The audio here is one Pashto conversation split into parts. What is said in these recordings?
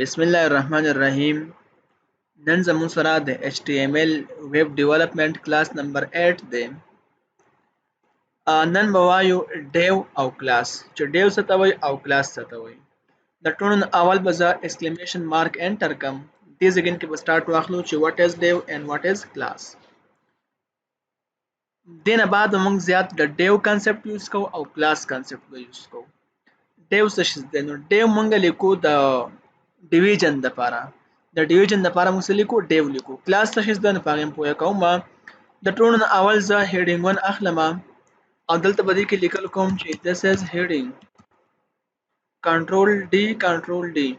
بسم الله الرحمن الرحیم. نن زموږ سره د HTML ویب ډیولپمنٹ کلاس نمبر 8 دی. نن به وایو ډیو او کلاس، چې ډیو څه ته وایي او کلاس څه ته وایي. د ټولو نه اول به زه ایکسکلیمیشن مارک انټر کړم. دې ځای کې به سٹارټ واخلو چې واټ از ډیو اینڈ واټ از کلاس. دې نه بعد موږ زیات د ډیو کانسپټ یوز کوو او کلاس کانسپټ به یوز کوو. ډیو څه شی دی؟ نو ډیو موږ لیکو د ډیویژن لپاره. د ډیویژن لپاره موږ څه لیکو؟ ډیو لیکو. کلاس څه شی دی؟ نو په هغې مو پوهه کوم. د ټولو نه اول زه هیډینګ 1 اخلم او دلته به دې کې لیکل کوم چې this is heading کنټرول ډي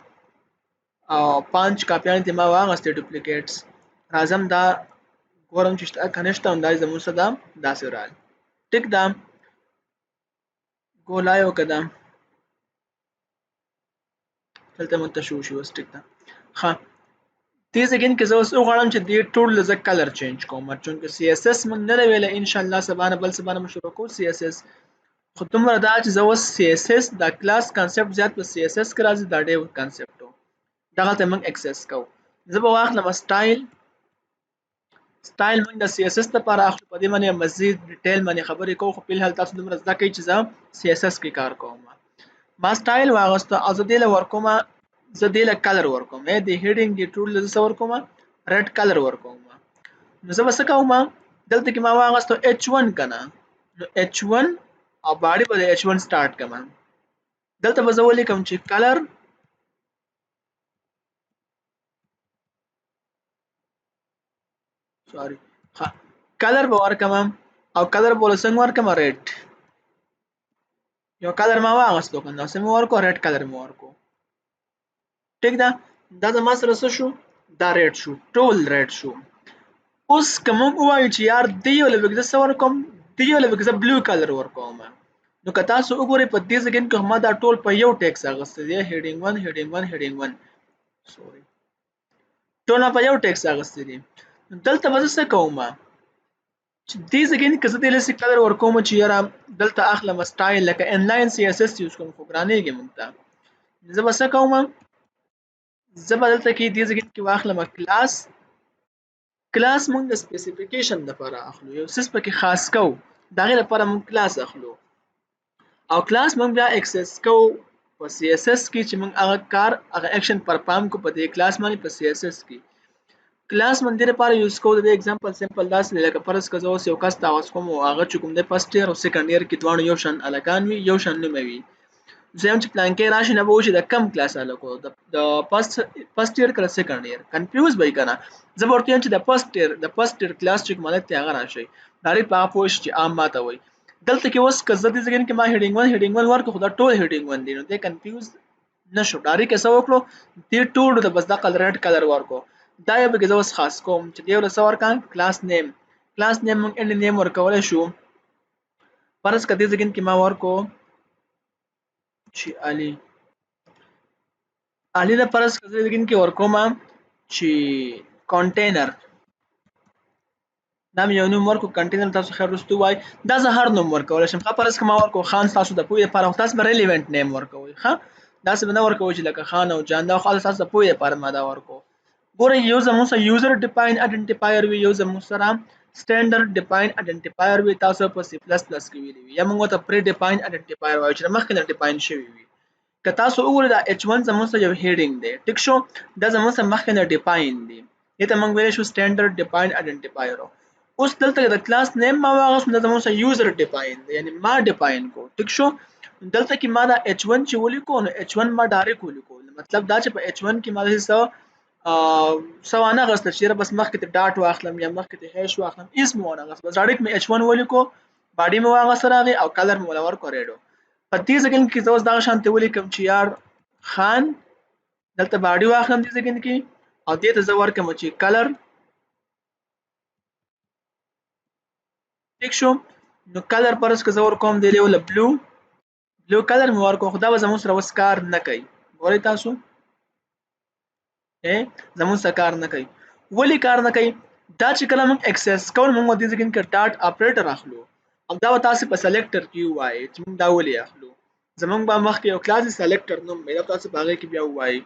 او 5 کاپیان دې ما واغستې ډوپلیکیټس. راځم دا ګورم چې شته که نشته، همدا زموږ څه ده داسې راغلی. ټیک ده، ګو لایو که ده دلته مونږ ته شو اوس. ټیک ده. ښه، دې ځای کې زه اوس وغواړم چې دې ټول زه کلر چینج کوم، چونکې سی اس اس موږ نه دی ویلی. انشاءالله سبا نه بل سبا نه موږ شروع کوو سی اس اس. خو دومره دا چې زه اوس سی اس اس دا کلاس کانسپټ زیات په سی اس اس کې راځي، دا ډیو کانسپټ و دغلته موږ اکسس کوو. زه به واخلم سټایل موږ د سی اس اس لپاره اخلو. په دې باندې مزید ډیټیل باندې خبرې کوو، خو فلحال تاسو دومره زده کړئ چې زه سی اس اس کې کار کوم. ما سټایل واغسته او زه دې له ورکوم، زه دې له کلر ورکوم. د هیډینګ دې ټول له څه ورکوم؟ ریډ کلر ورکوم. نو زه به څه کوم؟ دلته کې ما واغستو H1 کنه، نو H1 او باډي به د H1 سٹارټ کوم. دلته به زه ولیکم چې کلر کلر به ورکوم او کلر به څنګه ورکوم؟ ریډ. یو کلر ما واغستو کنه، څه مې ورکو؟ ریډ کلر مې ورکو. ټیک ده، دا زما سره څه شو؟ دا ریډ شو، ټول ریډ شو. اوس که موږ ووایو چې یار دې یو لږ زه څه ورکوم؟ دې یو لږ زه بلو کلر ورکوم. نو که تاسو وګورئ په دې ځای کې ما دا ټول په یو ټیکس اخیستی دی، هیډینګ 1 هیډینګ 1 هیډینګ 1 سوري، ټول په یو ټیکس اخیستی دی. دلته به زه څه کوم؟ چې دې ځای کې زه دې لسې کلر ورکوم چې یاره دلته اخلم سټایل لکه انلاین سی اس اس یوز کوم، خو ګرانېږي موږ ته. زه به څه کوم؟ زه به دلته کې دې ځای کې واخلم کلاس موږ د سپیسیفیکیشن لپاره اخلو، یو څه پکې خاص کوو، د هغې لپاره موږ کلاس اخلو او کلاس موږ بیا اکسس کوو په سی اس اس کې چې موږ هغه کار هغه اکشن پرفارم کو په دې کلاس باندې په سی اس اس کې. کلاس موږ دې لپاره یوز کوو. د اگزامپل سمپل داسې لکه فرض که زه اوس یو کس ته آواز کوم او هغه چې کوم دی فرست ایئر او سیکنډ ایئر کې دواړو یو شان هلکان وي، یو شان نومه وي. زه یم چې پلانکی راشي نه به وشي د کم کلاس هلک و، د فرست ایئر که د سیکنډ ایئر، کنفیوز به وي که نه. زه به ورته وایم چې د فرست ایئر کلاس چې کوم هلک دی هغه راشئ، ډایرکټ په هغه پوه شي چې عام ماته وایي. دلته کې اوس که زه دې ځای کې ما هیډینګ 1 هیډینګ 1 ورکړو، خو دا ټول هیډینګ 1 دی، نو دی کنفیوز نه شو. ډایرکټ یې څه وکړو؟ دې ټولو ته بس دغه ریډ کلر ورکړو. دا یو پکې زه اوس خاص کوم چې دې له څه ورکړم؟ کلاس نیم. کلاس نیم موږ انډ نیم ورکولی شو. فرض که دې ځای کې ما ورکړو چې علي د فرض که زه دې کې ورکوم چې کنټینر، دا مې یو نوم ورکړو کنټینر، تاسو خیر وروستو وایي. دا زه هر نوم ورکولی شم. ښه، فرض که ما ورکړو خان، تاسو د پوهې لپاره، خو تاسو به ریلیونټ نیم ورکوئ. ښه، داسې به نه ورکوئ چې لکه خان او جان، دا خو تاسو د پوهې لپاره ما دا ورکړو. ګورئ، یو زموږ سره یوزر ډیفاین آیډنټیفایر وي، یو زموږ سره سټینډرډ ډیفاین آیډنټیفایر وي. تاسو په سی پلس پلس کې ویلي وي، یا موږ ورته پری ډیفاین آیډنټیفایر وایو چې مخکې نه ډیفاین شوي وي. که تاسو وګورئ دا H1 زموږ سره یو هیډینګ دی، ټیک شو، دا زموږ سره مخکې نه ډیفاین دی، دې ته موږ ویلی شو سټینډرډ ډیفاین آیډنټیفایر. اوس دلته د کلاس نیم ما واغست، دا زموږ سره یوزر ډیفاین دی، یعنی ما ډیفاین کو. ټیک شو، دلته کې ما دا H1 چې ولیکو، نو H1 ما ډایرکټ ولیکو. مطلب دا چې په H1 کې ما څه وانه غوښتل چې بس مخکې ته ډاټ واخلم یا مخکې ته هیش واخلم، هېڅ مې وانه غوښتل، بس ډایرکټ مې H1 ولیکو، باډي مې واغسته راغی او کلر مې وله ورکړو ریډ. په دې ځای کې زه اوس دغه شانتې ولیکم چې یار خان، دلته باډي واخلم دې ځای کې او دې ته زه ورکړم چې کلر. ټیک شو، نو کلر فرض که زه ورکوم دې له بلو کلر مې ورکړو، خو دا به زموږ سره اوس کار نه کوي. ګورئ تاسو زموږ سره کار نه کوي. ولې کار نه کوي؟ دا چې کله موږ اکسس کوو، موږ دې ځای کې ډاټ اپریټر اخلو او دا به تاسو په سلیکټر کې ووایي چې موږ دا ولې اخلو. زموږ به مخکې یو کلاس سلیکټر نوم وي، دا تاسو په هغې کې بیا ووایي.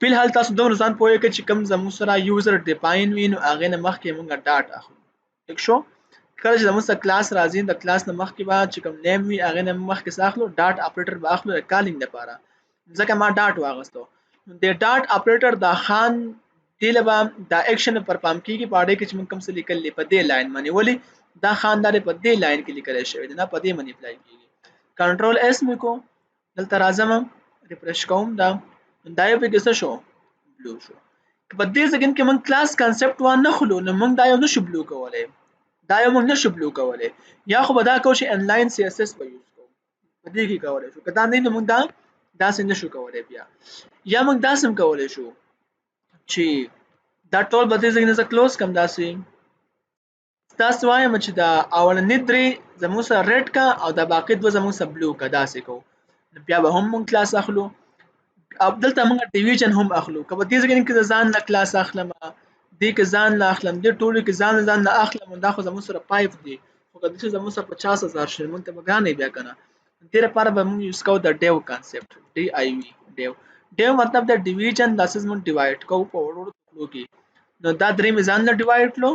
په حال تاسو دومره ځان پوهی کې چې کوم زموږ سره یوزر ډیفاین وي نو هغه نه مخکې موږ ډاټ اخلو ٹھیک شو کله چې زموږ سره کلاس راځي د کلاس نه مخکې به چې کوم نیم وي هغه نه مخکې اخلو ډاټ اپریټر به اخلو د کالینګ لپاره ځکه ما ډاټ واغستو د ډاټ اپریټر د خان دی لبا دا اکشن پر پام کیږي په اړه کې چې موږ کوم څه لیکل په دې لاین باندې ولی دا خاندار په دې لاین کې لیکل شوی دی نه په دې باندې اپلای کیږي کنټرول اس مې کو دلته راځم ریفرش کوم دا یو په څه شو بلو شو په دې ځکه کې موږ کلاس کانسپټ و نه خلو نو موږ دا یو نشو بلو کولای دا یو موږ نشو بلو کولای یا خو به دا کو چې انلاین سی اس اس به یوز کوو په دې کې کولای شو کدا نه موږ دا داسې نشو کولای بیا یا موږ داسې کولای شو چې دا ټول به دې ځکه نه کلوز کم داسې تاسو وایم چې دا اولنې درې زموږ سره ریډ کا او دا باقی دوه زموږ سره بلو کا داسې کو بیا به هم موږ کلاس اخلو اب دلته موږ ډیویژن هم اخلو کله دې ځکه کې ځان لا کلاس اخلم دې کې ځان لا اخلم دې ټولو کې ځان لا اخلم دا خو زموږ سره 5 دی خو کله چې زموږ سره 50000 شي موږ ته بګانې بیا کنه دې لپاره به موږ یوز کوو د ډیو کانسپټ ډي آی وی ډیو مطلب د ډیویژن داسې موږ ډیوایډ کوو په وړو ټکو کې نو دا درې مې ځان لا ډیوایډ لو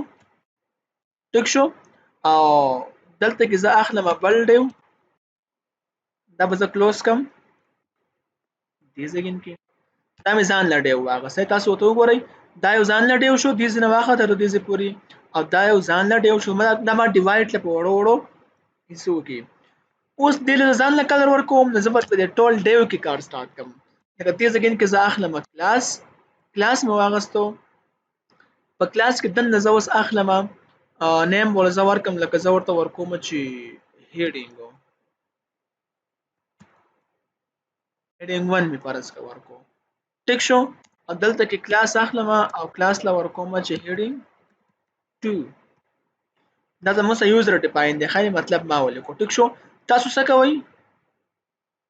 ټیک شو او دلته کې زه اخلم بل ډیو دا به زه کلوز کم دې ځګین کې دا مې ځان لړیو واغسته تاسو ته وګورئ دا یو ځان لړیو شو دې ځنه واخه تر دې پوری او دا یو ځان لړیو شو دا ما ډیوایډ لپاره وړو هیڅو کې اوس دې له ځان له کلر ورکوم نو زبر په دې ټول ډیو کې کار سٹارټ کوم لکه دې ځګین کې زه اخلم کلاس مې واغستو په کلاس کې دنه زه اوس اخلم نیم ول زه ورکم لکه زه ورته ورکوم چې هیډینګ 1 می فرض کا ورکو ټیک شو او دلته کې کلاس اخلم او کلاس لا ورکوم چې هیډینګ 2 دا زموږ یوزر ډیفاین دی خای مطلب ما ولیکو ټیک شو تاسو څه کوئ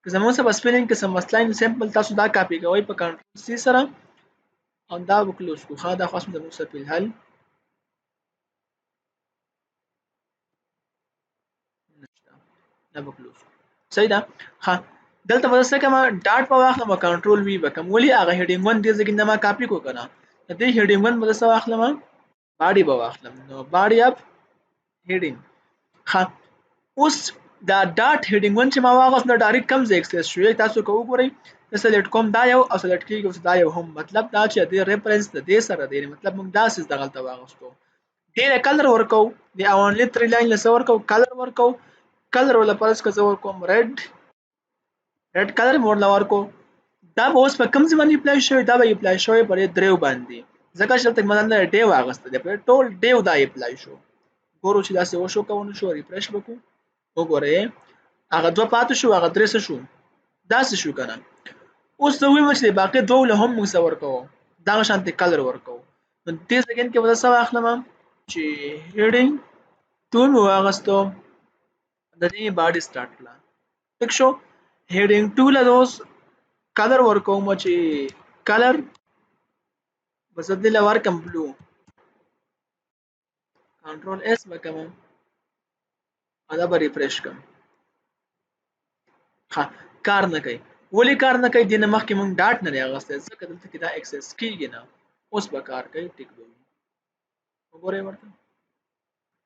که زموږ سره سپیلینګ کې سم مسلاین سیمپل تاسو دا کاپی کوئ په کنټرول سی سره او دا وکلوز کو خا دا خاص زموږ سره په حل دا وکلوز صحیح ده ها دلته وسه کما ډاټ په واخلم کنټرول وی وکم ولی هغه هډینګ 1 دې ځکه ما کاپی کو کنه دې هډینګ 1 بل څه واخلم باډي به واخلم نو باډي اپ هډینګ ها اوس دا ډاټ هډینګ 1 چې ما واغس نو ډایرکټ کم ز ایکسس شوی تاسو کو وګورئ سلیکټ کوم دا یو او سلیکټ کیږي دا یو هم مطلب دا چې د ریفرنس د دې سره دی مطلب موږ دا سیس دغلطه واغستو دې کلر ورکو دی اونلی 3 لاین لسه ورکو کلر ورکو کلر ولا پرس کا زور کوم ریډ کلر موډ لور کو دا به اوس په کوم ځمانه اپلای شوی دا به اپلای شوی پر دریو باندې ځکه چې تک مدن ډیو واغسته دی په ټول ډیو دا اپلای شو ګورو چې دا څه وشو کوونه شو ریفرش وکړو وګورئ هغه دوه پاتې شو هغه درې شو دا څه شو کنه اوس زه وایم چې باقي دوه له هم موږ څور کوو دا شانتي کلر ورکو نو دې سکند کې ودا څه واخلم چې هیډینګ ټول واغستو د دې باډي سٹارټ کړه ټیک شو هیډینګ ټول اوس کلر ورکوم چې کلر بس دې لور کم بلو کنټرول اس وکم دا به ریفرش کم ها کار نه کوي ولی کار نه کوي د مخکې مونږ ډاټ نه راغسته ځکه دلته کې دا ایکسس کیږي نه اوس به کار کوي ټیک دی وګورئ ورته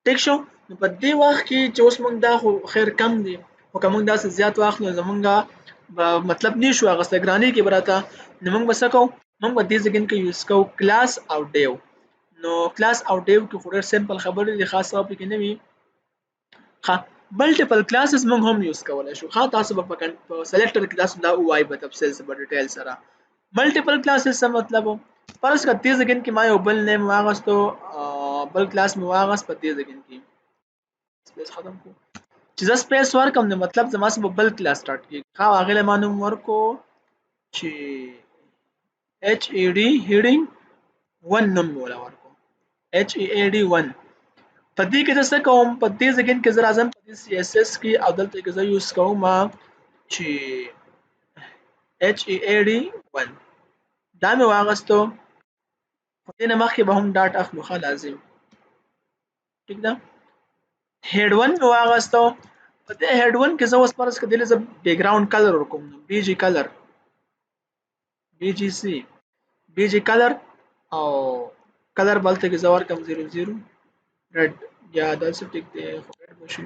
ټیک شو نو په دې وخت کې چې اوس مونږ دا خو خیر کم دی او کوم دا زیات واخلو زمونږه مطلب نشو غسته ګرانی کې براته نو موږ بس کو موږ په دې ځګن کې یوز کو کلاس او ډیو نو کلاس او ډیو کې خوري سمپل خبرې دي خاصه په کې نه وي ها ملټیپل کلاسز موږ هم یوز کولای شو خاص تاسو په سلیکټر کې تاسو دا وای په تفصیل سره ډیټیل سره ملټیپل کلاسز څه مطلب پرس کا دې ځګن کې ما یو بل نیم واغستو بل کلاس مې واغست په دې ځګن کې سپیس ختم کو چې زه سپیس ورکم نو مطلب زما سره بل کلاس سٹارټ کیږي خا هغه له مانو ورکو چې اچ ای ډی هیډینګ 1 نوم ولا ورکو اچ ای ډی 1 په دې کې څه کوم په دې ځکه کې زه راځم په دې سی اس اس کې او دلته کې زه یوز کوم چې اچ ای ډی 1 دا مې واغستو په دې نه مخکې به هم ډاټ اخلو خا لازم ٹھیک ده هډ 1 مې واغستو په دې هډ 1 کې زه اوس پرس کې دلته بیک گراوند کلر ورکوم بي جی کلر بي جی سی بي جي کلر او کلر بلته کې زور کم 00 ریډ یا داسې ټیک دی خو ریډ بشي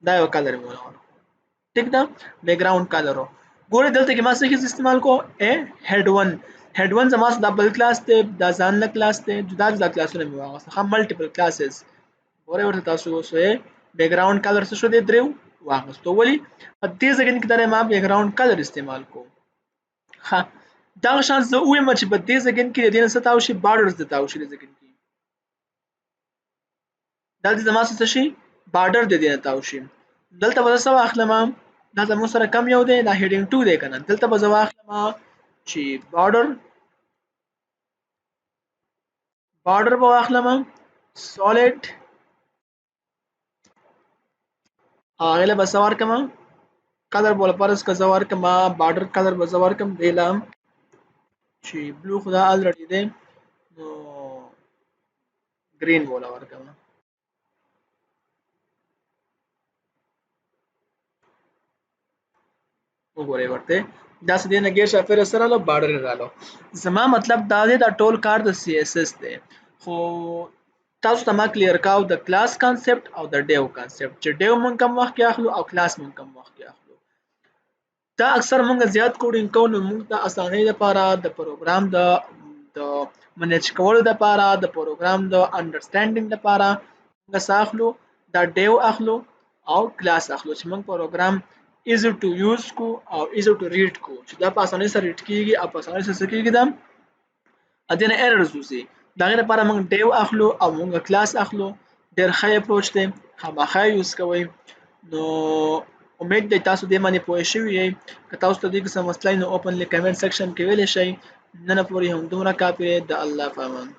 دا یو کلر مو ورکړ ټیک ده بیک گراوند کلر ګوره دلته کې ما څه هیڅ استعمال کو ا هډ 1 هډ 1 زما د بل کلاس ته د ځان له کلاس ته جدا جدا کلاسونه مې واغسته هم ملټیپل کلاسز ګوره ورته تاسو وسوي بیک گراوند کلر څه شو دی درو واغستو ولی په دې ځای کې دا ما بیک گراوند کلر استعمال کو ها دا شان زه وایم چې په دې ځای کې د دې نه ستاو شي بارډرز د تاو شي د ځای کې دلته زما څه شي بارډر د دې نه تاو شي دلته به څه واخلم دا زموږ سره کم یو دی دا هیډینګ 2 دی کنه دلته به زه واخلم چې بارډر به واخلم سولید هغه له بسوار کما کلر بوله پرس کا زوار کما بارډر کلر به زوار کم دیلم چې بلو خدا الریډي دی نو گرین بوله ورکم وګورئ ورته دا څه دی نه ګیر شافر سره له بارډر رالو زما مطلب دا دی دا ټول کار د سی اس اس دی خو تاسو ته ما کلیر کاو د کلاس کانسپټ او د ډیو کانسپټ چې ډیو مونږ کم وخت کې اخلو او کلاس مونږ کم وخت کې اخلو دا اکثر مونږ زیات کوډینګ کوو نو مونږ ته اسانۍ لپاره د پروګرام د منیج کولو لپاره د پروګرام د انډرستانډینګ لپاره موږ اخلو دا ډیو اخلو او کلاس اخلو چې موږ پروګرام easy to use کو او easy to read کو چې دا په اسانۍ سره ریډ کیږي او په اسانۍ سره کیږي دا ادینه ایررز وسی دا غیر لپاره موږ ډیو اخلو او موږ کلاس اخلو ډیر ښه اپروچ دی خامخا یوز کوئ نو امید دی تاسو دې باندې پوه شئ که تاسو ته دې څه مسله نو اوپنلی کمنټ سیکشن کې ویلی شئ نن پورې هم دومره کافي د الله په امان